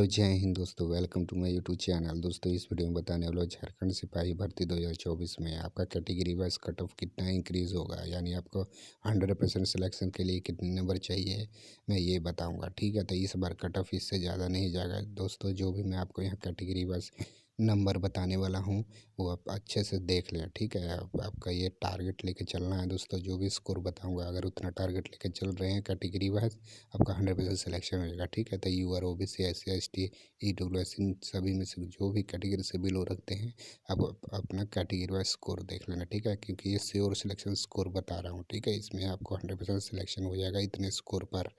Hello जय हिंद दोस्तों, welcome to my YouTube channel. दोस्तों इस वीडियो में बताने वाला हूँ झारखंड सिपाही भर्ती 2024 में आपका कैटेगरी वाइज कट ऑफ कितना इंक्रीज़ होगा, यानी आपको 100% सिलेक्शन के लिए कितने नंबर चाहिए मैं ये बताऊंगा। ठीक है, तो इस बार कट ऑफ इससे ज़्यादा नहीं जाएगा दोस्तों। जो भी मैं आपको यहाँ कैटेगरी वाइज नंबर बताने वाला हूँ वो आप अच्छे से देख लें। ठीक है, आपका ये टारगेट लेके चलना है दोस्तों। जो भी स्कोर बताऊँगा अगर उतना टारगेट लेके चल रहे हैं कैटेगरी वाइज आपका 100% सिलेक्शन हो जाएगा। ठीक है, तो UR OBC SC ST EWS इन सभी में से जो भी कैटेगरी से बिलो रखते हैं आप अपना कैटेगरी वाइज स्कोर देख लेना। ठीक है, क्योंकि ये श्योर सिलेक्शन स्कोर बता रहा हूँ। ठीक है, इसमें आपको 100% सिलेक्शन हो जाएगा इतने स्कोर पर।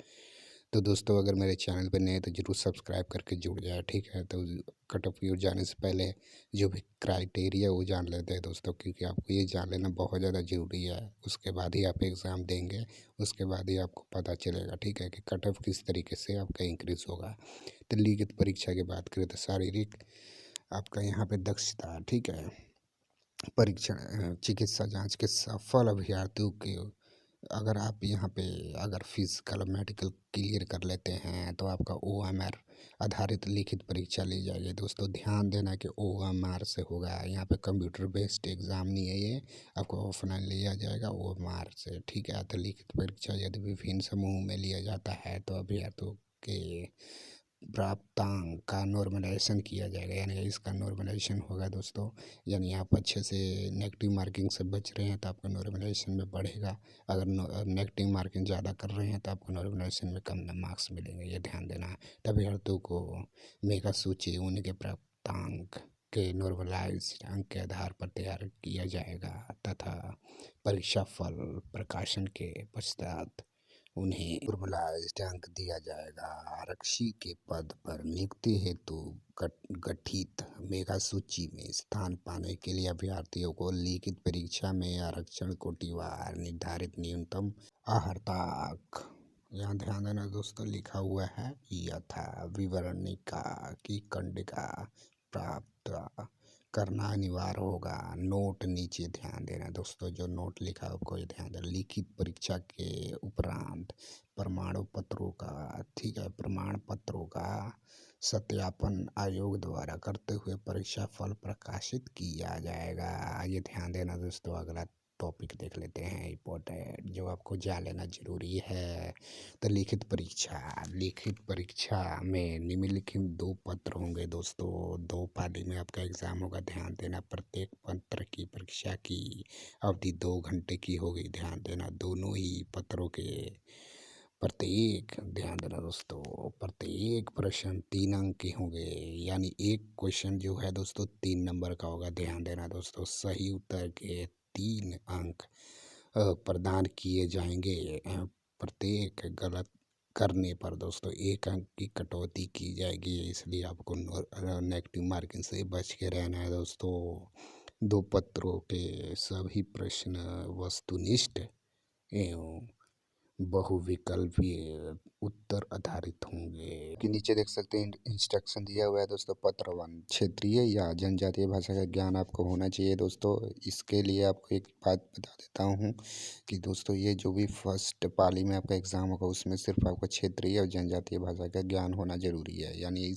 तो दोस्तों अगर मेरे चैनल पर नए हैं तो ज़रूर सब्सक्राइब करके जुड़ जाए। ठीक है, तो कट ऑफ व्यू जाने से पहले जो भी क्राइटेरिया वो जान लेते हैं दोस्तों, क्योंकि आपको ये जान लेना बहुत ज़्यादा ज़रूरी है। उसके बाद ही आप एग्ज़ाम देंगे, उसके बाद ही आपको पता चलेगा। ठीक है, कि कट ऑफ किस तरीके से आपका इंक्रीज़ होगा। तो लिखित परीक्षा की बात करें तो शारीरिक आपका यहाँ पे दक्षता। ठीक है, परीक्षण चिकित्सा जांच के सफल अभ्यर्थियों के अगर आप यहाँ पे अगर फिजिकल मेडिकल क्लियर कर लेते हैं तो आपका OMR आधारित लिखित परीक्षा ली जाएगी। दोस्तों ध्यान देना कि OMR से होगा, यहाँ पे कंप्यूटर बेस्ड एग्ज़ाम नहीं है, ये आपको ऑफलाइन लिया जाएगा OMR से। ठीक है, तो लिखित परीक्षा यदि विभिन्न समूह में लिया जाता है तो अभ्यर्थियों के प्राप्तांक का नॉर्मलाइजेशन किया जाएगा, यानी इसका नॉर्मलाइजेशन होगा दोस्तों। यानी आप अच्छे से नेगेटिव मार्किंग से बच रहे हैं तो आपका नॉर्मलाइजेशन में बढ़ेगा। अगर नेगेटिव मार्किंग ज़्यादा कर रहे हैं तो आपको नॉर्मलाइजेशन में कम मार्क्स मिलेंगे, ये ध्यान देना है। तभी अभ्यर्थियों को मेगा सूची उनके प्राप्तांक के नॉर्मलाइज अंक के आधार पर तैयार किया जाएगा तथा परीक्षा फल प्रकाशन के पश्चात उन्हें नॉर्मलाइज्ड अंक दिया जाएगा। आरक्षी के पद पर नियुक्ति हेतु गठित मेगा सूची में स्थान पाने के लिए अभ्यर्थियों को लिखित परीक्षा में आरक्षण कोटिवार निर्धारित न्यूनतम आहर्ताक, यहाँ ध्यान देना दोस्तों, लिखा हुआ है यथा विवरणिका की कंडिका प्राप्त करना अनिवार्य होगा। नोट नीचे ध्यान देना दोस्तों, जो नोट लिखा है आपको ये ध्यान देना। लिखित परीक्षा के उपरांत प्रमाण पत्रों का, ठीक है, प्रमाण पत्रों का सत्यापन आयोग द्वारा करते हुए परीक्षा फल प्रकाशित किया जाएगा। ये ध्यान देना दोस्तों। अगला टॉपिक देख लेते हैं इम्पोर्टेंट जो आपको जान लेना जरूरी है। तो लिखित परीक्षा में निम्नलिखित 2 पत्र होंगे दोस्तों। 2 पाली में आपका एग्ज़ाम होगा, ध्यान देना। प्रत्येक पत्र की परीक्षा की अवधि 2 घंटे की होगी, ध्यान देना। दोनों ही पत्रों के प्रत्येक, ध्यान देना दोस्तों, प्रत्येक प्रश्न 3 अंक के होंगे, यानी एक क्वेश्चन जो है दोस्तों 3 नंबर का होगा, ध्यान देना दोस्तों। सही उत्तर के 3 अंक प्रदान किए जाएंगे। प्रत्येक गलत करने पर दोस्तों 1 अंक की कटौती की जाएगी, इसलिए आपको नेगेटिव मार्किंग से बच के रहना है दोस्तों। 2 पत्रों के सभी प्रश्न वस्तुनिष्ठ एवं बहुविकल्पीय उत्तर आधारित होंगे। कि नीचे देख सकते हैं इंस्ट्रक्शन दिया हुआ है दोस्तों। पत्र 1, क्षेत्रीय या जनजातीय भाषा का ज्ञान आपको होना चाहिए दोस्तों। इसके लिए आपको एक बात बता देता हूँ कि दोस्तों ये जो भी फर्स्ट पाली में आपका एग्ज़ाम होगा उसमें सिर्फ आपको क्षेत्रीय और जनजातीय भाषा का ज्ञान होना ज़रूरी है, यानी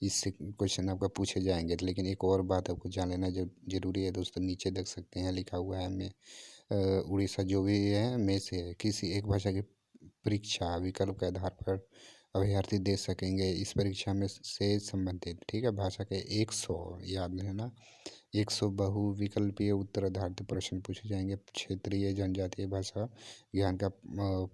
इससे क्वेश्चन आपका पूछे जाएंगे। लेकिन एक और बात आपको जान लेना जरूरी है दोस्तों। नीचे देख सकते हैं लिखा हुआ है मैं उड़ीसा जो भी है में से किसी एक भाषा की परीक्षा विकल्प के आधार पर अभ्यर्थी दे सकेंगे। इस परीक्षा में से संबंधित, ठीक है, भाषा के 100, याद रहना, 100 बहुविकल्पीय उत्तर आधारित प्रश्न पूछे जाएंगे। क्षेत्रीय जनजातीय भाषा ज्ञान का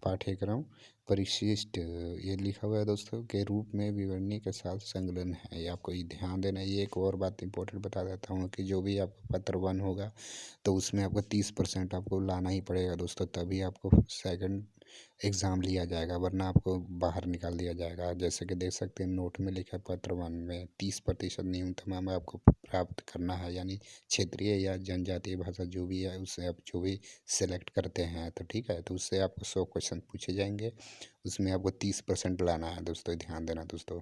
पाठ्यक्रम परिशिष्ट ये लिखा हुआ है दोस्तों के रूप में विवरणी के साथ संलग्न है। ये आपको ये ध्यान देना है। ये एक और बात इंपॉर्टेंट बता देता हूँ कि जो भी आपका पत्र 1 होगा तो उसमें आपको 30% आपको लाना ही पड़ेगा दोस्तों, तभी आपको सेकंड एग्ज़ाम लिया जाएगा, वरना आपको बाहर निकाल दिया जाएगा। जैसे कि देख सकते हैं नोट में लिखा है पत्र 1 में 30% न्यूनतम आपको प्राप्त करना है, यानी क्षेत्रीय या जनजातीय भाषा जो भी है उससे आप जो भी सिलेक्ट करते हैं तो ठीक है, तो उससे आपको 100 क्वेश्चन पूछे जाएंगे, उसमें आपको 30% लाना है दोस्तों, ध्यान देना दोस्तों।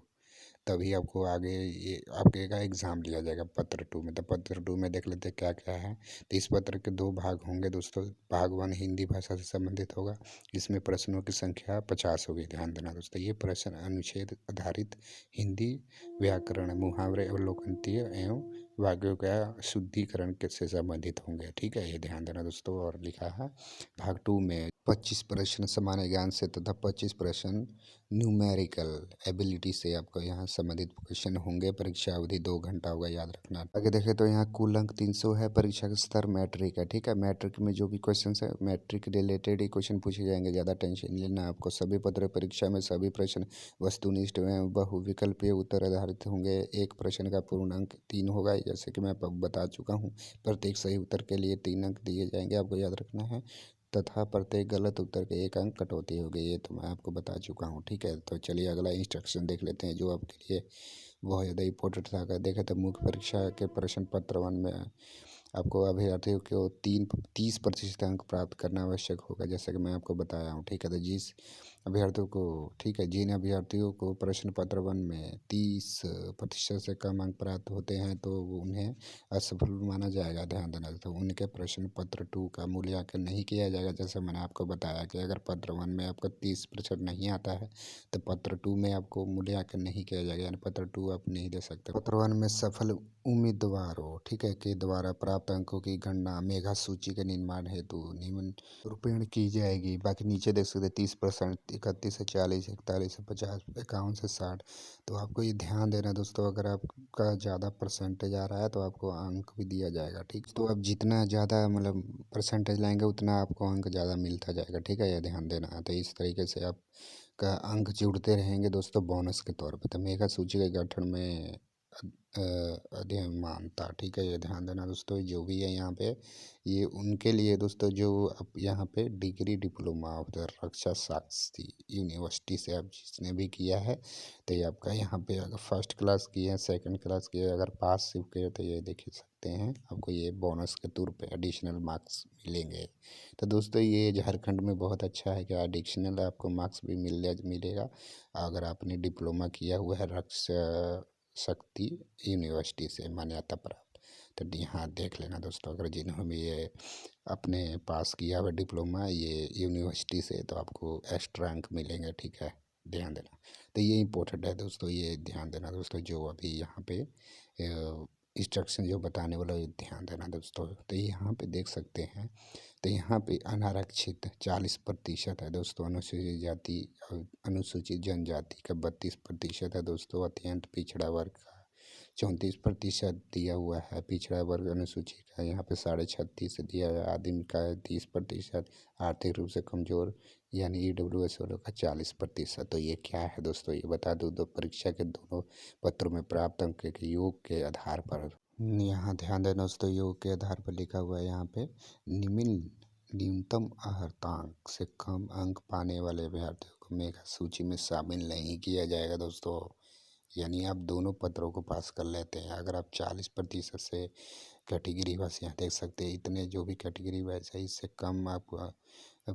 तभी आपको आगे ये आपके का एग्ज़ाम लिया जाएगा पत्र 2 में। तो पत्र 2 में देख लेते हैं क्या-क्या है। तो इस पत्र के 2 भाग होंगे दोस्तों। भाग 1 हिंदी भाषा से संबंधित होगा। इसमें प्रश्नों की संख्या 50 होगी, ध्यान देना दोस्तों। ये प्रश्न अनुच्छेद आधारित हिंदी व्याकरण, मुहावरे, अवलोकनतीय एवं वाक्यों का शुद्धिकरण के से संबंधित होंगे, ठीक है? ये ध्यान देना दोस्तों। और लिखा है भाग 2 में 25 प्रश्न सामान्य ज्ञान से तथा 25 प्रश्न न्यूमेरिकल एबिलिटी से आपको यहाँ संबंधित क्वेश्चन होंगे। परीक्षा अवधि 2 घंटा होगा, याद रखना। आगे देखें तो यहाँ कुल अंक 300 है। परीक्षा का स्तर मैट्रिक है, ठीक है? मैट्रिक में जो भी क्वेश्चन है मैट्रिक रिलेटेड ही क्वेश्चन पूछे जाएंगे, ज़्यादा टेंशन नहीं लेना आपको। सभी पत्र परीक्षा में सभी प्रश्न वस्तुनिष्ठ एवं बहुविकल्पीय उत्तर आधारित होंगे। एक प्रश्न का पूर्ण अंक 3 होगा, जैसे कि मैं बता चुका हूँ। प्रत्येक सही उत्तर के लिए 3 अंक दिए जाएंगे, आपको याद रखना है। तथा प्रत्येक गलत उत्तर के 1 अंक कटौती होगी, ये तो मैं आपको बता चुका हूँ, ठीक है? तो चलिए अगला इंस्ट्रक्शन देख लेते हैं जो आपके लिए बहुत ज़्यादा इंपॉर्टेंट था। अगर देखें तो मुख्य परीक्षा के प्रश्न पत्र 1 में आपको अभ्यर्थियों को 30% अंक प्राप्त करना आवश्यक होगा, जैसा कि मैं आपको बताया हूँ, ठीक है? तो जिस अभ्यर्थियों को, ठीक है, जिन अभ्यर्थियों को प्रश्न पत्र 1 में 30% से कम अंक प्राप्त होते हैं तो उन्हें असफल माना जाएगा, ध्यान देना। तो उनके प्रश्न पत्र 2 का मूल्यांकन नहीं किया जाएगा। जैसे मैंने आपको बताया कि अगर पत्र 1 में आपका 30% नहीं आता है तो पत्र 2 में आपको मूल्यांकन नहीं किया जाएगा, यानी पत्र 2 आप नहीं दे सकते। पत्र 1 में सफल उम्मीदवारों, ठीक है, के द्वारा प्राप्त अंकों की गणना मेधा सूची के निर्माण हेतु निम्न रूपेण की जाएगी। बाकी नीचे देख सकते 30%, 31 से 40, 41 से 50, 51 से 60। तो आपको ये ध्यान देना दोस्तों, अगर आपका ज़्यादा परसेंटेज आ रहा है तो आपको अंक भी दिया जाएगा, ठीक। तो आप जितना ज़्यादा मतलब परसेंटेज लाएंगे उतना आपको अंक ज़्यादा मिलता जाएगा, ठीक है? ये ध्यान देना। तो इस तरीके से आप का अंक जुड़ते रहेंगे दोस्तों बोनस के तौर पे। तो मेगा सूची के गठन में अधिमानता, ठीक है? ये ध्यान देना दोस्तों। जो भी है यहाँ पे ये उनके लिए दोस्तों जो अब यहाँ पे degree diploma of the Raksha Shastri university से आप जिसने भी किया है तो ये आपका यहाँ पे अगर फर्स्ट क्लास की है, सेकंड क्लास की है, अगर पास किए तो ये देख ही सकते हैं आपको ये बोनस के तौर पे एडिशनल मार्क्स मिलेंगे। तो दोस्तों ये झारखंड में बहुत अच्छा है कि एडिशनल आपको मार्क्स भी मिलेगा अगर आपने डिप्लोमा किया हुआ है रक्षा शक्ति यूनिवर्सिटी से मान्यता प्राप्त। तो यहाँ देख लेना दोस्तों, अगर जिन्होंने ये अपने पास किया हुआ डिप्लोमा ये यूनिवर्सिटी से तो आपको एक्स्ट्रा अंक मिलेंगे, ठीक है? ध्यान देना। तो ये इम्पोर्टेंट है दोस्तों, ये ध्यान देना दोस्तों। जो अभी यहाँ पे इंस्ट्रक्शन जो बताने वाला ये ध्यान देना दोस्तों। तो यहाँ पे देख सकते हैं तो यहाँ पे अनारक्षित 40% है दोस्तों, अनुसूचित जाति और अनुसूचित जनजाति का 32% है दोस्तों, अत्यंत पिछड़ा वर्ग का 34% दिया हुआ है, पिछड़ा वर्ग अनुसूची का यहाँ पे 36.5 दिया है, आदिम का 30%, आर्थिक रूप से कमजोर यानी ईडब्ल्यूएस वालों का 40%। तो ये क्या है दोस्तों, ये बता दूँ तो परीक्षा के दोनों पत्रों में प्राप्त अंक के योग के आधार पर यहाँ ध्यान देना दोस्तों, योग के आधार पर लिखा हुआ है यहाँ पे निम्न न्यूनतम अर्हतांक से कम अंक पाने वाले अभ्यर्थियों को मेगा सूची में शामिल नहीं किया जाएगा दोस्तों। यानी आप दोनों पत्रों को पास कर लेते हैं। अगर आप 40% से कैटेगरी वाइज यहाँ देख सकते हैं, इतने जो भी कैटेगरी वाइज है इससे कम आप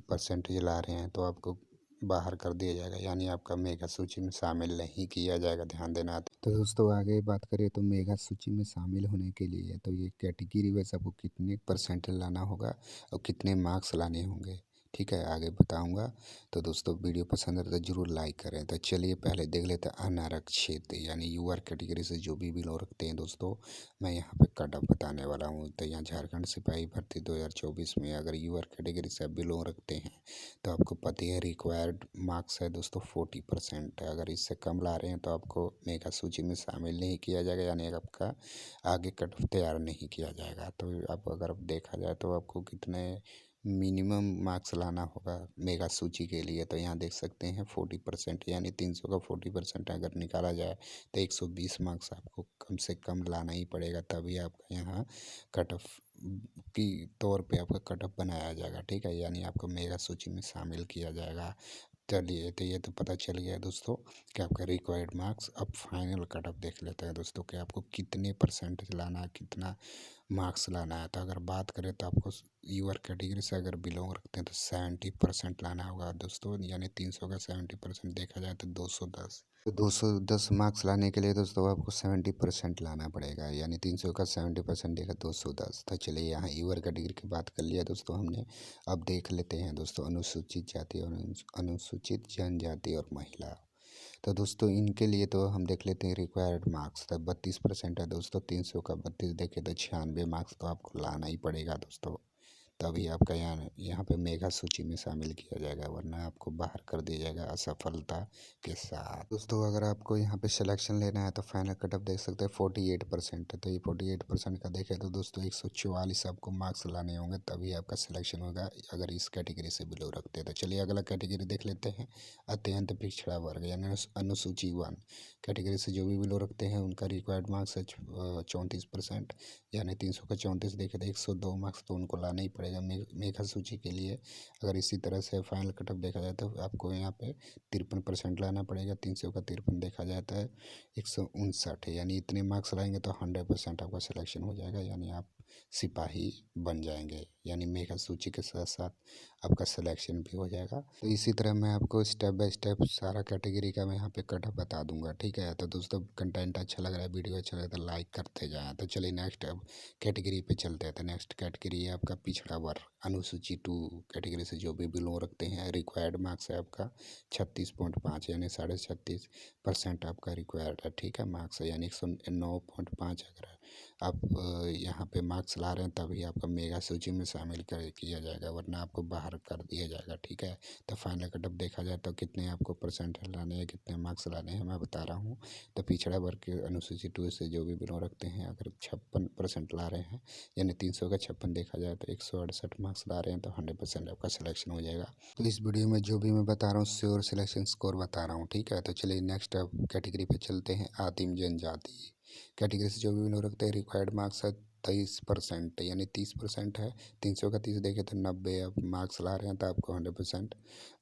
परसेंटेज ला रहे हैं तो आपको बाहर कर दिया जाएगा, यानी आपका मेगा सूची में शामिल नहीं किया जाएगा, ध्यान देना। तो दोस्तों आगे बात करें तो मेगा सूची में शामिल होने के लिए तो ये कैटेगरी वाइज आपको कितने परसेंटेज लाना होगा और कितने मार्क्स लाने होंगे, ठीक है, आगे बताऊंगा। तो दोस्तों वीडियो पसंद है तो ज़रूर लाइक करें। तो चलिए पहले देख लेते हैं अनारक्षित यानी यूआर कैटेगरी से जो भी बिलोंग रखते हैं दोस्तों, मैं यहाँ पे कट ऑफ बताने वाला हूँ। तो यहाँ झारखंड सिपाही भर्ती 2024 में अगर यूआर कैटेगरी से आप बिलोंग रखते हैं तो आपको पता है रिक्वायर्ड मार्क्स है दोस्तों 40%। अगर इससे कम ला रहे हैं तो आपको मेगा सूची में शामिल नहीं किया जाएगा, यानी आपका आगे कट ऑफ तैयार नहीं किया जाएगा। तो आप अगर देखा जाए तो आपको कितने मिनिमम मार्क्स लाना होगा मेगा सूची के लिए, तो यहाँ देख सकते हैं 40%, यानी 300 का 40% अगर निकाला जाए तो 120 मार्क्स आपको कम से कम लाना ही पड़ेगा, तभी आपका यहाँ कट ऑफ की तौर पे आपका कट ऑफ बनाया जाएगा, ठीक है? यानी आपको मेगा सूची में शामिल किया जाएगा। चलिए तो ये तो पता चल गया दोस्तों कि आपका रिक्वायर्ड मार्क्स। अब फाइनल कट ऑफ देख लेते हैं दोस्तों कि आपको कितने परसेंटेज लाना है, कितना मार्क्स लाना है। तो अगर बात करें तो आपको यूआर कैटेगरी से अगर बिलोंग रखते हैं तो 70% लाना होगा दोस्तों, यानी 300 का 70% देखा जाए तो 210। तो 210 मार्क्स लाने के लिए दोस्तों आपको 70% लाना पड़ेगा, यानी 300 का 70% देखा 210। तो चलिए यहाँ यूआर कैटेगरी की बात कर लिया दोस्तों हमने। अब देख लेते हैं दोस्तों अनुसूचित जाति और अनुसूचित जनजाति और महिला। तो दोस्तों इनके लिए तो हम देख लेते हैं रिक्वायर्ड मार्क्स। तो 32% है दोस्तों, 300 का 32 देखे तो 96 मार्क्स तो आपको लाना ही पड़ेगा दोस्तों। तभी आपका यहाँ पे मेगा सूची में शामिल किया जाएगा, वरना आपको बाहर कर दिया जाएगा असफलता के साथ। दोस्तों अगर आपको यहाँ पे सिलेक्शन लेना है तो फाइनल कट ऑफ देख सकते हैं 48% है। तो ये 48% का देखें तो दोस्तों 144 आपको मार्क्स लाने होंगे, तभी आपका सिलेक्शन होगा अगर इस कैटेगरी से बिलो रखते हैं। तो चलिए अगला कैटेगरी देख लेते हैं, अत्यंत पिछड़ा वर्ग यानी अनुसूची 1 कैटेगरी से जो भी बिलो रखते हैं उनका रिक्वायर्ड मार्क्स है 34%, यानी 300 का 34 देखे तो 102 मार्क्स तो उनको लाना ही पड़ेगा मेघा सूची के लिए। अगर इसी तरह से फाइनल कट ऑफ देखा जाए तो आपको यहाँ पे 53% लाना पड़ेगा, 300 का 53 देखा जाता है 159 है, यानी इतने मार्क्स लाएंगे तो 100% आपका सिलेक्शन हो जाएगा, यानी आप सिपाही बन जाएंगे, यानी मेघा सूची के साथ साथ आपका सिलेक्शन भी हो जाएगा। तो इसी तरह मैं आपको स्टेप बाय स्टेप सारा कैटेगरी का मैं यहाँ पे कट ऑफ बता दूंगा, ठीक है। तो दोस्तों कंटेंट अच्छा लग रहा है, वीडियो अच्छा लग रहा है तो लाइक करते जाएं। तो चलिए नेक्स्ट अब कैटेगरी पे चलते हैं। तो नेक्स्ट कैटेगरी है आपका पिछड़ा वर्ग अनुसूची 2 कैटेगरी से जो भी बिलोंग रखते हैं। रिक्वायर्ड मार्क्स है आपका 36.5, यानी 36.5% आपका रिक्वायर्ड है, ठीक है मार्क्स है, यानी 109.5 अगर आप यहाँ पे मार्क्स ला रहे हैं तभी आपका मेगा सूची में शामिल कर किया जाएगा, वरना आपको बाहर कर दिया जाएगा, ठीक है। तो फाइनल कट ऑफ देखा जाए तो कितने आपको परसेंट लाने हैं, कितने मार्क्स लाने हैं मैं बता रहा हूँ। तो पिछड़ा वर्ग के अनुसूची 2 से जो भी बिलोंग रखते हैं अगर 56% ला रहे हैं, यानी 300 का 56 देखा जाए तो 168 मार्क्स ला रहे हैं तो 100% आपका सिलेक्शन हो जाएगा। तो इस वीडियो में जो भी मैं बता रहा हूँ श्योर सिलेक्शन स्कोर बता रहा हूँ, ठीक है। तो चलिए नेक्स्ट अब कैटेगरी पे चलते हैं, आदिम जनजाति कैटेगरी से जो भी लोग रखते हैं रिक्वायर्ड मार्क्स है 23%, यानी 30% है। 300 का 30 देखे तो 90 आप मार्क्स ला रहे हैं तो आपको 100%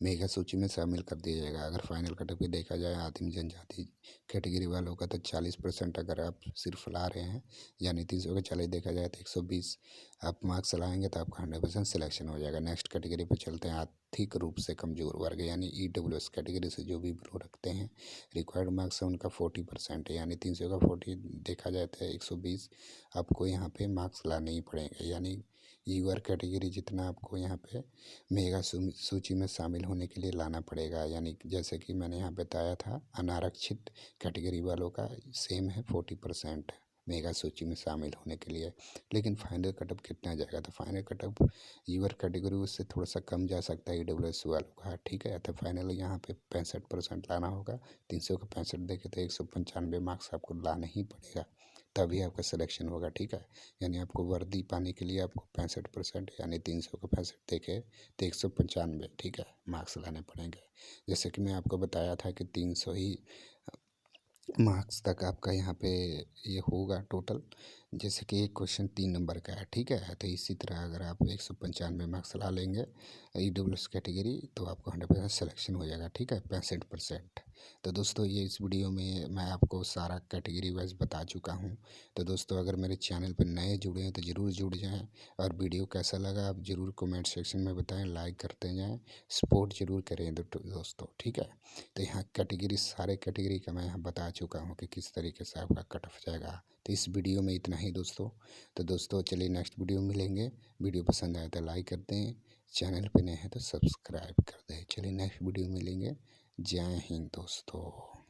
मेगा सूची में शामिल कर दिया जाएगा। अगर फाइनल कट ऑफ देखा जाए आदिम जनजाति कैटेगरी वालों का तो 40% अगर आप सिर्फ ला रहे हैं, यानी 300 का 40 देखा जाए तो 120 आप मार्क्स लाएंगे तो आपका 100% सिलेक्शन हो जाएगा। नेक्स्ट कैटेगरी पर चलते हैं, आर्थिक रूप से कमजोर वर्ग यानी EWS कैटेगरी से जो भी बिलो रखते हैं रिक्वायर्ड मार्क्स है उनका 40% है, यानी 300 का 40 देखा जाए तो 120 आपको यहाँ पे मार्क्स लाने ही पड़ेंगे, यानी यूआर कैटेगरी जितना आपको यहाँ पे मेगा सूची में शामिल होने के लिए लाना पड़ेगा। यानी जैसे कि मैंने यहाँ बताया था अनारक्षित कैटेगरी वालों का सेम है 40% मेगा सूची में शामिल होने के लिए। लेकिन फाइनल कटअप कितना जाएगा, तो फाइनल कटअप यूआर कैटेगरी उससे थोड़ा सा कम जा सकता है EWS वालों का, ठीक है। तो फाइनल यहाँ पे 65% लाना होगा, 300 का 65 देखे तो 195 मार्क्स आपको लाना ही पड़ेगा, तभी आपका सिलेक्शन होगा, ठीक है। यानी आपको वर्दी पाने के लिए आपको 65% यानी 300 का 65 देखे तो 195, ठीक है, मार्क्स लाने पड़ेंगे। जैसे कि मैं आपको बताया था कि 300 ही मार्क्स तक आपका यहाँ पे ये होगा टोटल। जैसे कि एक क्वेश्चन 3 नंबर का है, ठीक है। तो इसी तरह अगर आप 195 मार्क्स ला लेंगे EWS कैटेगरी तो आपको 100% सिलेक्शन हो जाएगा, ठीक है, 65%। तो दोस्तों ये इस वीडियो में मैं आपको सारा कैटेगरी वाइज बता चुका हूँ। तो दोस्तों अगर मेरे चैनल पर नए जुड़े हैं तो ज़रूर जुड़ जाएँ, और वीडियो कैसा लगा आप ज़रूर कमेंट सेक्शन में बताएँ, लाइक करते जाएँ, सपोर्ट ज़रूर करें दोस्तों, ठीक है। तो यहाँ कैटेगरी सारे कैटेगरी का मैं यहाँ बता चुका हूँ कि किस तरीके से आपका कट ऑफ जाएगा। तो इस वीडियो में इतना ही दोस्तों। तो दोस्तों चलिए नेक्स्ट वीडियो में मिलेंगे। वीडियो पसंद आए तो लाइक कर दें, चैनल पे नए हैं तो सब्सक्राइब कर दें। चलिए नेक्स्ट वीडियो में मिलेंगे। जय हिंद दोस्तों।